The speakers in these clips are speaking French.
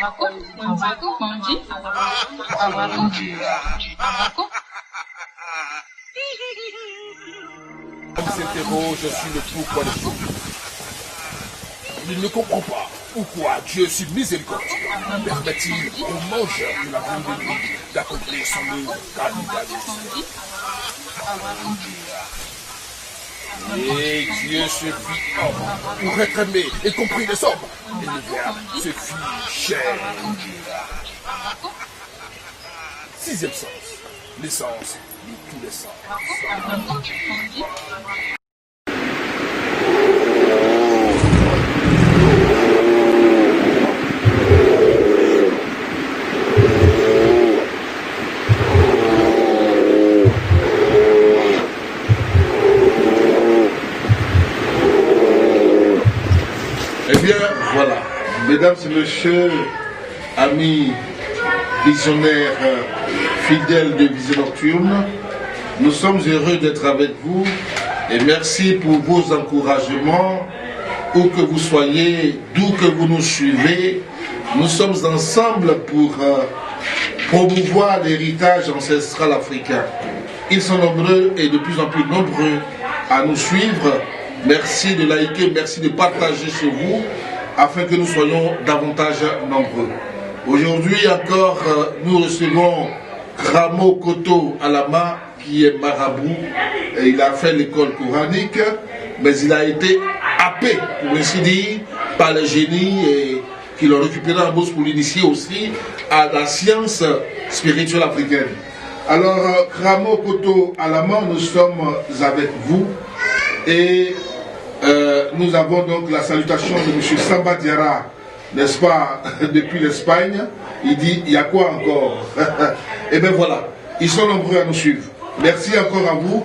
On s'interroge sur le pourquoi des choses. Il ne comprend pas pourquoi Dieu, sur miséricordieux, permet-il aux mangeurs de la viande de nuit d'accomplir son œuvre cannibalisme. Et Dieu se fit homme pour être aimé et compris les hommes. Et le Verbe se fit chair. Sixième sens, l'essence de tous les sens. Eh bien, voilà. Mesdames et messieurs, amis visionnaires fidèles de Vision Nocturne, nous sommes heureux d'être avec vous et merci pour vos encouragements, où que vous soyez, d'où que vous nous suivez. Nous sommes ensemble pour promouvoir l'héritage ancestral africain. Ils sont nombreux et de plus en plus nombreux à nous suivre. Merci de liker, merci de partager chez vous, afin que nous soyons davantage nombreux. Aujourd'hui encore, nous recevons Ramo Koto Alama, qui est marabout. Et il a fait l'école coranique, mais il a été happé, pour ainsi dire, par les génies et qui l'ont récupéré en bourse pour l'initier aussi à la science spirituelle africaine. Alors, Ramo Koto Alama, nous sommes avec vous et nous avons donc la salutation de M. Samba Diarra, n'est-ce pas, depuis l'Espagne. Il dit, il y a quoi encore? Et bien voilà, ils sont nombreux à nous suivre. Merci encore à vous.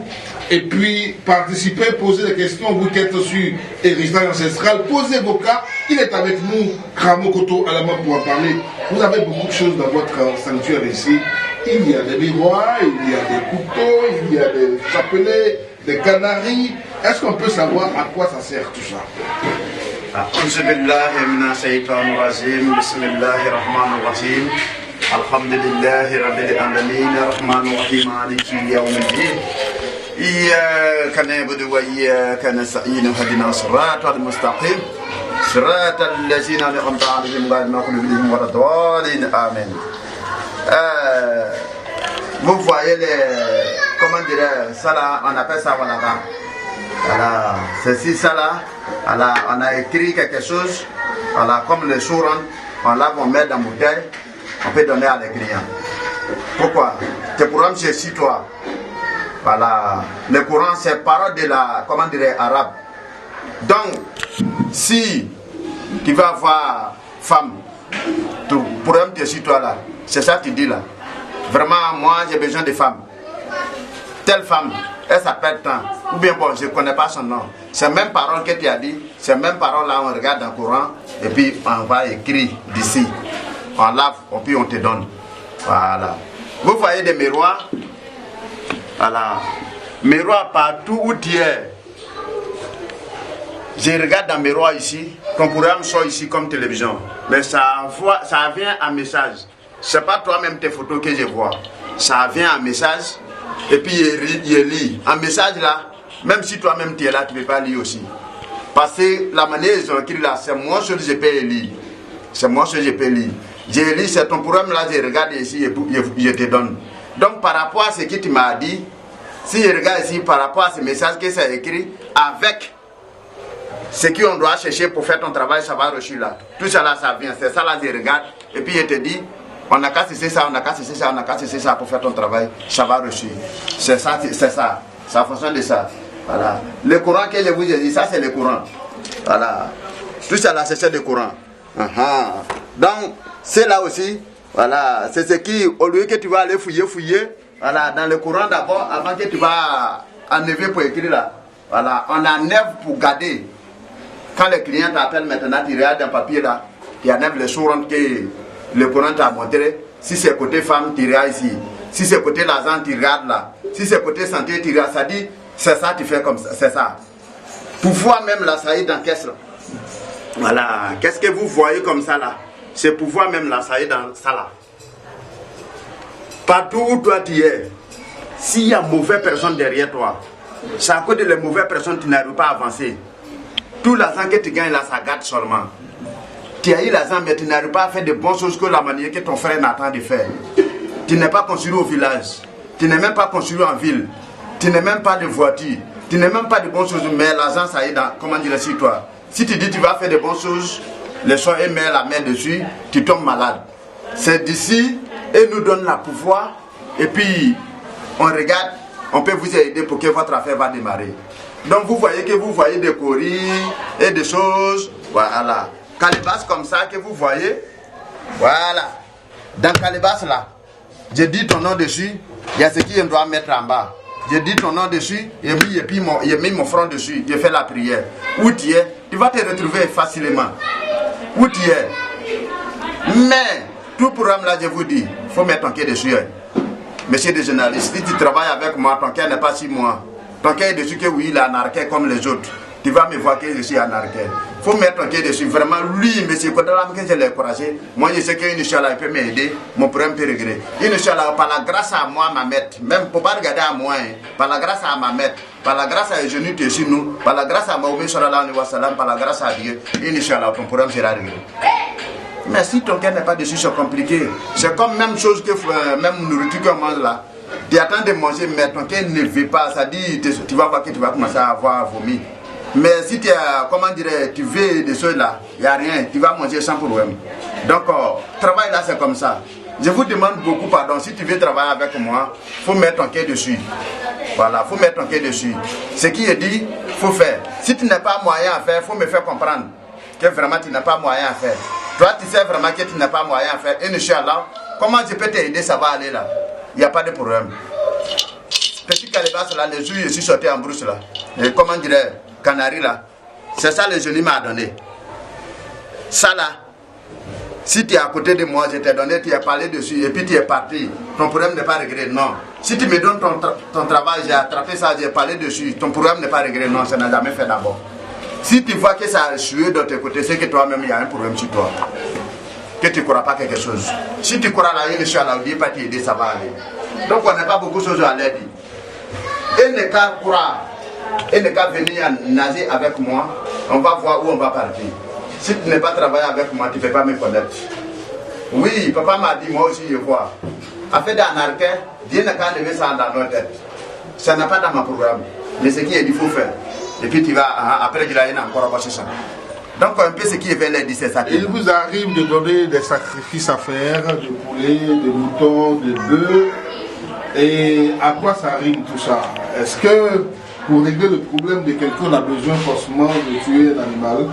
Et puis, participez, posez des questions, vous qui êtes sur héritage ancestral, posez vos cas. Il est avec nous, Ramo Koto Alama, pour en parler. Vous avez beaucoup de choses dans votre sanctuaire ici. Il y a des miroirs, il y a des couteaux, il y a des chapelets, des canaries. Est-ce qu'on peut savoir à quoi ça sert tout ça? Alhamdulillahi rabbil alamin arrahmanir rahim maliki yawmiddin iyyaka na'budu wa iyyaka nasta'in ihdina siratal mustaqim siratal ladzina an'amta 'alaihim ghayril maghdubi 'alaihim waladdallin amen. Vous voyez les, comment dirais ça là, on appelle ça voilà. Voilà, ceci, ça là, voilà, on a écrit quelque chose, voilà, comme le souran, on lave, on met dans la bouteille, on peut donner à les clients. Pourquoi? Tes programmes, c'est si toi. Voilà, le Coran, c'est parole de la, comment dirais, arabe. Donc, si tu vas avoir femme, ton programme, c'est si toi là, c'est ça que tu dis là. Vraiment, moi, j'ai besoin de femmes. Telle femme, elle s'appelle tant. Ou bien, bon, je ne connais pas son nom. C'est même parole que tu as dit, c'est même parole là, on regarde dans le Coran, et puis on va écrire d'ici. On lave, et puis on te donne. Voilà. Vous voyez des miroirs. Voilà. Miroir partout où tu es. Je regarde dans le miroir ici. Ton programme sort ici comme télévision. Mais ça vient en message. Ce n'est pas toi-même tes photos que je vois. Ça vient en message. Et puis il lit. En message là, même si toi-même tu es là, tu ne peux pas lire aussi. Parce que la manière dont ils ont écrit là, c'est moi seul je peux lire. C'est moi seul je peux lire. Je lis, c'est ton programme là, je regarde ici et je te donne. Donc par rapport à ce que tu m'as dit, si je regarde ici par rapport à ce message que c'est écrit, avec ce qu'on doit chercher pour faire ton travail, ça va reçu là. Tout ça là, ça vient. C'est ça là, je regarde. Et puis je te dis, on n'a qu'à cesser ça, on n'a qu'à cesser ça, on n'a qu'à cesser ça pour faire ton travail, ça va reçu. C'est ça, c'est ça. Ça fonctionne de ça. Voilà. Le Coran que je vous ai dit, ça c'est le Coran. Voilà. Tout ça là, c'est le Coran. Donc, c'est là aussi, voilà, c'est ce qui, au lieu que tu vas aller fouiller, voilà, dans le Coran d'abord, avant que tu vas enlever pour écrire là, voilà, on enlève pour garder. Quand le client t'appelle maintenant, tu regardes un papier là, tu enlèves le sourant que le Coran t'a montré. Si c'est côté femme, tu regardes ici. Si c'est côté l'argent, tu regardes là. Si c'est côté santé, tu regardes. Ça dit, c'est ça, tu fais comme ça, c'est ça. Pour voir même la saillie dans caisse là. Voilà, qu'est-ce que vous voyez comme ça là? c'est pouvoir même là, ça est dans ça là. Partout où toi tu es, s'il y a mauvaise personne derrière toi, c'est à cause de les mauvaises personnes tu n'arrives pas à avancer. Tout l'argent que tu gagnes là, ça gâte seulement. Tu as eu l'argent, mais tu n'arrives pas à faire de bonnes choses que la manière que ton frère n'attend de faire. Tu n'es pas construit au village. Tu n'es même pas construit en ville. Tu n'es même pas de voiture. Tu n'es même pas de bonnes choses, mais l'argent, ça est dans, comment dire, sur toi. Si tu dis tu vas faire de bonnes choses, les soins et mettent la main dessus, tu tombes malade. C'est d'ici, et nous donne le pouvoir, et puis on regarde, on peut vous aider pour que votre affaire va démarrer. Donc vous voyez que vous voyez des courriers et des choses, voilà. Calebasse comme ça que vous voyez, voilà. Dans calebasse là, j'ai dit ton nom dessus, il y a ce qu'il doit mettre en bas. J'ai dit ton nom dessus, et puis j'ai mis mon front dessus, j'ai fait la prière. Où tu es, tu vas te retrouver facilement. Où tu es. Mais, tout programme là, je vous dis, il faut mettre ton cœur dessus. Monsieur le journaliste, si tu travailles avec moi, ton cœur n'est pas 6 mois. Ton cœur est dessus que oui, il est anarché comme les autres. Tu vas me voir que je suis anarché. Il faut mettre ton cœur dessus. Vraiment, lui, monsieur Kodalam, que je l'ai encouragé. Moi, je sais qu'Inch'Allah, il peut m'aider. Mon problème peut régler. Inch'Allah, par la grâce à moi, ma maître, même pour ne pas regarder à moi, par la grâce à ma maître, par la grâce à Jésus qui est sur nous, par la grâce à Mahomet sallallahu alayhi wa sallam, par la grâce à Dieu, Inch'Allah, ton problème sera réglé. Mais si ton cœur n'est pas dessus, c'est compliqué. C'est comme même chose que même nourriture qu'on mange là. Tu attends de manger, mais ton cœur ne veut pas. Ça dit, tu vas voir que tu vas commencer à avoir vomi. Mais si tu as, comment dirais, tu veux des choses là, il n'y a rien, tu vas manger sans problème. Donc, travail là, c'est comme ça. Je vous demande beaucoup pardon. Si tu veux travailler avec moi, il faut mettre ton cœur dessus. Voilà, il faut mettre ton cœur dessus. Ce qui est dit, il faut faire. Si tu n'as pas moyen à faire, il faut me faire comprendre que vraiment tu n'as pas moyen à faire. Toi, tu sais vraiment que tu n'as pas moyen à faire. Et Inch'Allah, comment je peux t'aider, ça va aller là. Il n'y a pas de problème. Petit calebasse là, les jours, je suis sorti en brousse là. Et comment dirais Canari là. C'est ça le génie m'a donné. Ça là, si tu es à côté de moi, je t'ai donné, tu as parlé dessus et puis tu es parti. Ton problème n'est pas réglé, non. Si tu me donnes ton travail, j'ai attrapé ça, j'ai parlé dessus, ton problème n'est pas réglé, non, ça n'a jamais fait d'abord. Si tu vois que ça a échoué de tes côtés, c'est que toi-même, il y a un problème sur toi. Que tu ne crois pas quelque chose. Si tu crois là, Inch'Allah, on ne dit pas t'aider, ça va aller. Donc on n'a pas beaucoup de choses à l'aide. Et ne qu'à croire, et ne qu'à venir nager avec moi, on va voir où on va partir. Si tu n'es pas travaillé avec moi, tu ne peux pas me connaître. Oui, papa m'a dit, moi aussi je vois. Affaire d'anarchie, Dieu n'a qu'à lever ça dans notre tête. Ça n'a pas dans mon programme. Mais ce qui est dit, il faut faire. Et puis tu vas, après tu vas encore avancer ça. Donc un peu ce qui est fait les 17 sacs. Il vous arrive de donner des sacrifices à faire, de poulet, de moutons, de bœufs. Et à quoi ça rime tout ça? Est-ce que pour régler le problème de quelqu'un, on a besoin forcément de tuer un animal?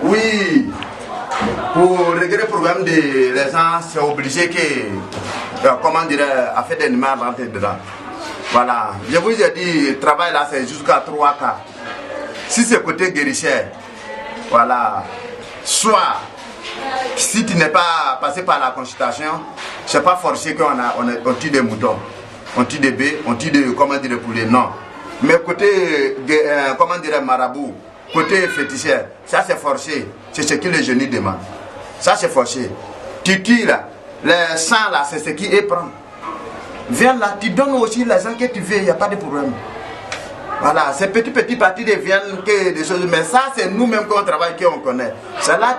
Oui. Pour régler le problème des gens, c'est obligé que, comment dire, à faire des animaux rentrer dedans. Voilà. Je vous ai dit, le travail là, c'est jusqu'à 3 cas. Si c'est côté guérisseur, voilà. Soit, si tu n'es pas passé par la consultation, c'est pas forcé qu'on tue des moutons, on tue des bœufs, on tue des, comment dire, des poulets, non. Mais côté, comment dire, marabout, côté féticheur, ça c'est forcé. C'est ce que les jeunes demandent. Ça c'est forcé. Tu tues là, le sang là, c'est ce qui est prend. Viens là, tu donnes aussi l'argent que tu veux, il n'y a pas de problème. Voilà, ces petits parties deviennent que des choses, mais ça c'est nous-mêmes qu'on travaille, qu'on connaît. C'est là,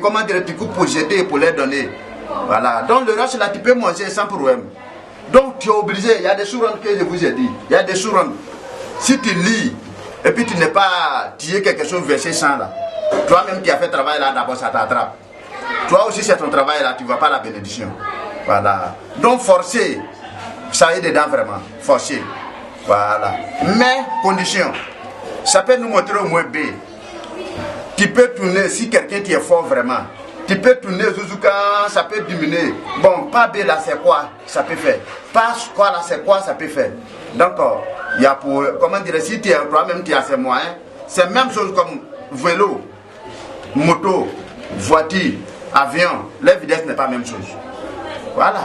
comment dire, tu coupes pour jeter et pour les donner. Voilà, donc le reste là, tu peux manger sans problème. Donc tu es obligé, il y a des sourants que je vous ai dit, il y a des sourants. Si tu lis, et puis tu n'es pas tué quelque chose versé sans là, toi-même qui as fait travail là, d'abord ça t'attrape. Toi aussi c'est ton travail là, tu ne vois pas la bénédiction. Voilà, donc forcer, ça est dedans vraiment, forcer. Voilà. Mais, condition, ça peut nous montrer au moins B. Tu peux tourner, si quelqu'un qui est fort vraiment, tu peux tourner Zuzuka, ça peut diminuer. Bon, pas B là, c'est quoi? Ça peut faire. Pas quoi là, c'est quoi? Ça peut faire. Donc, il y a pour, comment dire, si tu es toi-même qui as ces moyens, c'est la même chose comme vélo, moto, voiture, avion. La vitesse n'est pas la même chose. Voilà.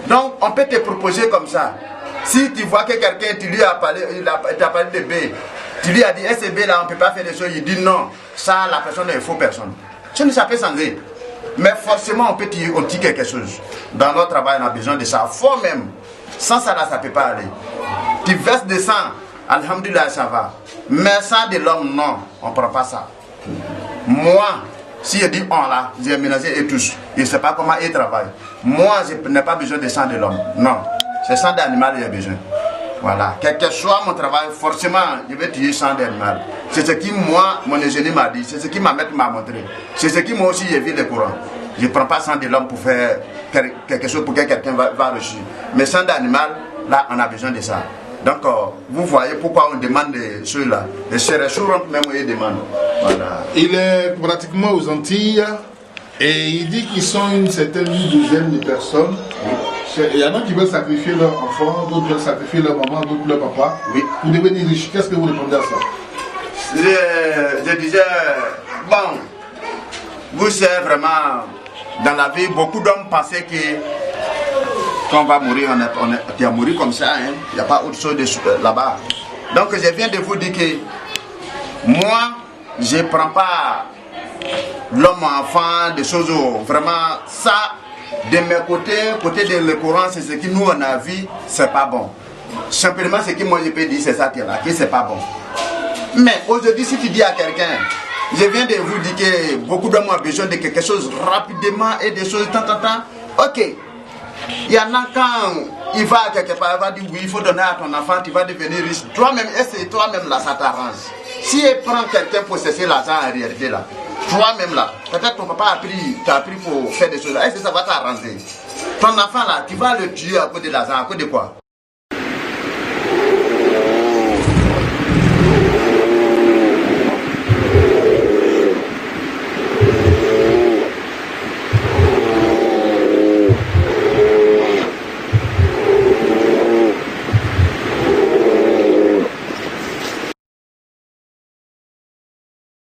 Donc, on peut te proposer comme ça. Si tu vois que quelqu'un, tu lui as parlé, il a parlé de B, tu lui as dit, SB là, on ne peut pas faire des choses, il dit non, ça, la personne est une fausse personne. Tu ne sais pas changer. Mais forcément, on dit quelque chose. Dans notre travail, on a besoin de ça. Faut même. Sans ça, là, ça ne peut pas aller. Tu verses des sangs, alhamdoulilah, ça va. Mais sans de l'homme, non, on ne prend pas ça. Moi, si je dis on là, j'ai mélangé et tous. Je ne sais pas comment ils travaillent. Moi, je n'ai pas besoin de sang de l'homme. Non. C'est sang d'animal que j'ai besoin. Voilà. Quel que soit mon travail, forcément, je vais tuer sang d'animal. C'est ce qui, moi, mon ingénieur m'a dit. C'est ce qui m'a montré. C'est ce qui, moi aussi, j'ai vu le courant. Je ne prends pas sang de l'homme pour faire quelque chose pour que quelqu'un va reçu. Mais sang d'animal, là, on a besoin de ça. Donc, vous voyez pourquoi on demande ceux-là. Les chercheurs même ils demandent. Voilà. Il est pratiquement aux Antilles et il dit qu'ils sont une certaine douzaine de personnes. Oui. Il y en a qui veulent sacrifier leur enfant, d'autres veulent sacrifier leur maman, d'autres leur papa. Oui. Vous devenez riche. Qu'est-ce que vous répondez à ça? Je disais, bon, vous savez vraiment, dans la vie, beaucoup d'hommes pensaient que quand on va mourir, on est mourir comme ça, hein. Il n'y a pas autre chose là-bas. Donc je viens de vous dire que moi, je ne prends pas l'homme enfant, des choses vraiment ça, de mes côté de le Coran, c'est ce que nous on a vu, c'est pas bon. Simplement ce que moi je peux dire, c'est ça là, que c'est pas bon. Mais aujourd'hui, si tu dis à quelqu'un, je viens de vous dire que beaucoup d'hommes ont besoin de quelque chose rapidement et des choses tant. Ok. Il y en a quand il va quelque part, il va dire oui, il faut donner à ton enfant, tu vas devenir riche. Toi-même, et toi-même là, ça t'arrange. Si il prend quelqu'un pour cesser l'argent en réalité là, toi-même là, peut-être ton papa t'a appris pour faire des choses là, est-ce que ça va t'arranger? Ton enfant là, tu vas le tuer à cause de l'argent, à cause de quoi?